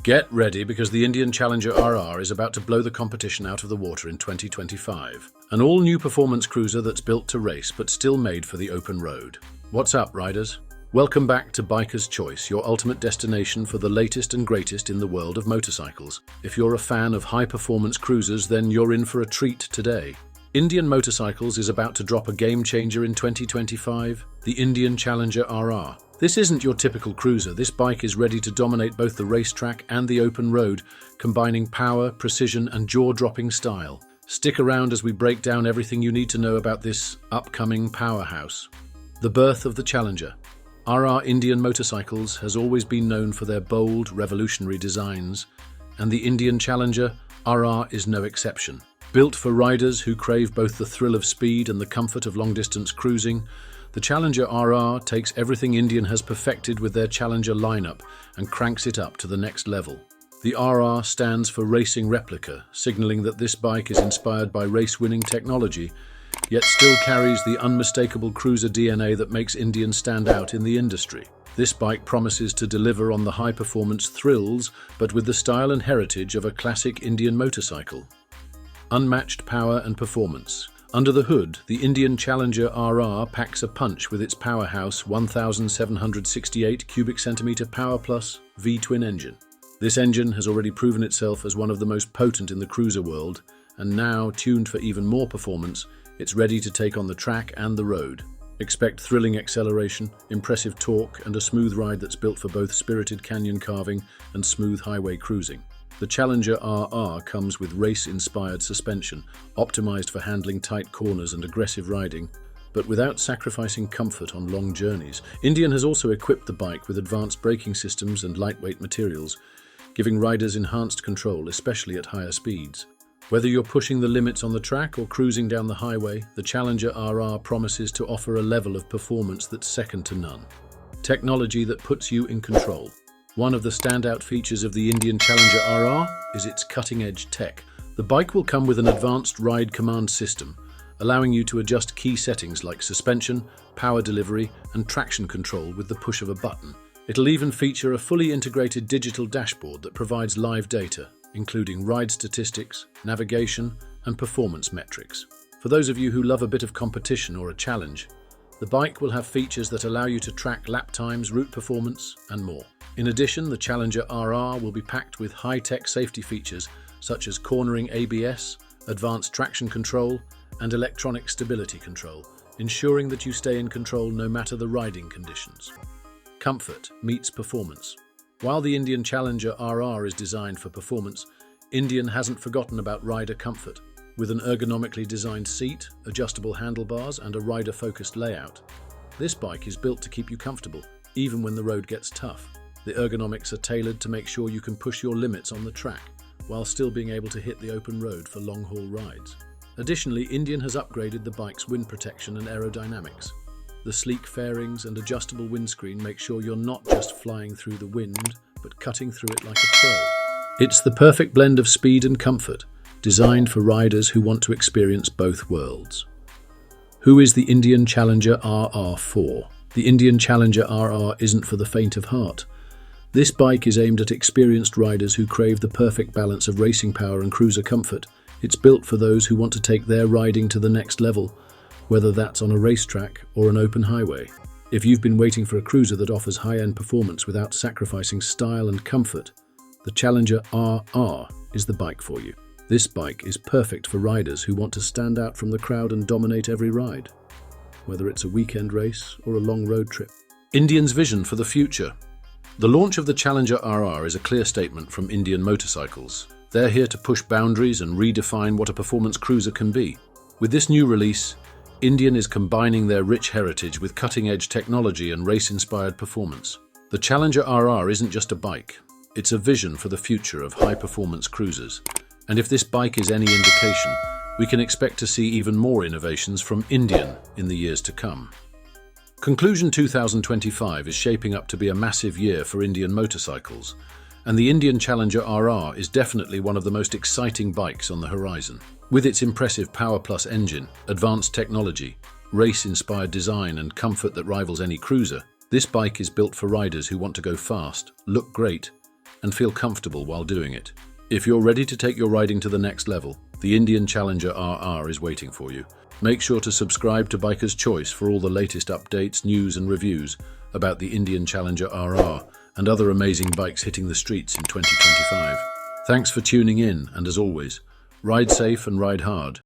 Get ready because the Indian Challenger RR is about to blow the competition out of the water in 2025. An all-new performance cruiser that's built to race but still made for the open road. What's up, riders? Welcome back to Biker's Choice, your ultimate destination for the latest and greatest in the world of motorcycles. If you're a fan of high-performance cruisers, then you're in for a treat today. Indian Motorcycles is about to drop a game-changer in 2025, the Indian Challenger RR. This isn't your typical cruiser. This bike is ready to dominate both the racetrack and the open road, combining power, precision, and jaw-dropping style. Stick around as we break down everything you need to know about this upcoming powerhouse. The birth of the Challenger. RR Indian Motorcycles has always been known for their bold, revolutionary designs, and the Indian Challenger RR is no exception. Built for riders who crave both the thrill of speed and the comfort of long-distance cruising, the Challenger RR takes everything Indian has perfected with their Challenger lineup and cranks it up to the next level. The RR stands for Racing Replica, signaling that this bike is inspired by race-winning technology, yet still carries the unmistakable cruiser DNA that makes Indian stand out in the industry. This bike promises to deliver on the high-performance thrills, but with the style and heritage of a classic Indian motorcycle. Unmatched power and performance. Under the hood, the Indian Challenger RR packs a punch with its powerhouse 1,768 cubic centimeter Power Plus V-twin engine. This engine has already proven itself as one of the most potent in the cruiser world, and now, tuned for even more performance, it's ready to take on the track and the road. Expect thrilling acceleration, impressive torque, and a smooth ride that's built for both spirited canyon carving and smooth highway cruising. The Challenger RR comes with race-inspired suspension, optimized for handling tight corners and aggressive riding, but without sacrificing comfort on long journeys. Indian has also equipped the bike with advanced braking systems and lightweight materials, giving riders enhanced control, especially at higher speeds. Whether you're pushing the limits on the track or cruising down the highway, the Challenger RR promises to offer a level of performance that's second to none. Technology that puts you in control. One of the standout features of the Indian Challenger RR is its cutting-edge tech. The bike will come with an advanced ride command system, allowing you to adjust key settings like suspension, power delivery, and traction control with the push of a button. It'll even feature a fully integrated digital dashboard that provides live data, including ride statistics, navigation, and performance metrics. For those of you who love a bit of competition or a challenge, the bike will have features that allow you to track lap times, route performance, and more. In addition, the Challenger RR will be packed with high-tech safety features such as cornering ABS, advanced traction control, and electronic stability control, ensuring that you stay in control no matter the riding conditions. Comfort meets performance. While the Indian Challenger RR is designed for performance, Indian hasn't forgotten about rider comfort. With an ergonomically designed seat, adjustable handlebars, and a rider-focused layout, this bike is built to keep you comfortable, even when the road gets tough. The ergonomics are tailored to make sure you can push your limits on the track, while still being able to hit the open road for long-haul rides. Additionally, Indian has upgraded the bike's wind protection and aerodynamics. The sleek fairings and adjustable windscreen make sure you're not just flying through the wind, but cutting through it like a pro. It's the perfect blend of speed and comfort, designed for riders who want to experience both worlds. Who is the Indian Challenger RR for? The Indian Challenger RR isn't for the faint of heart. This bike is aimed at experienced riders who crave the perfect balance of racing power and cruiser comfort. It's built for those who want to take their riding to the next level, whether that's on a racetrack or an open highway. If you've been waiting for a cruiser that offers high-end performance without sacrificing style and comfort, the Challenger RR is the bike for you. This bike is perfect for riders who want to stand out from the crowd and dominate every ride, whether it's a weekend race or a long road trip. Indian's vision for the future. The launch of the Challenger RR is a clear statement from Indian Motorcycles. They're here to push boundaries and redefine what a performance cruiser can be. With this new release, Indian is combining their rich heritage with cutting-edge technology and race-inspired performance. The Challenger RR isn't just a bike, it's a vision for the future of high-performance cruisers. And if this bike is any indication, we can expect to see even more innovations from Indian in the years to come. Conclusion 2025 is shaping up to be a massive year for Indian Motorcycles, and the Indian Challenger RR is definitely one of the most exciting bikes on the horizon. With its impressive Power Plus engine, advanced technology, race-inspired design, and comfort that rivals any cruiser, this bike is built for riders who want to go fast, look great, and feel comfortable while doing it. If you're ready to take your riding to the next level, the Indian Challenger RR is waiting for you. Make sure to subscribe to Biker's Choice for all the latest updates, news and reviews about the Indian Challenger RR and other amazing bikes hitting the streets in 2025. Thanks for tuning in, and as always, ride safe and ride hard.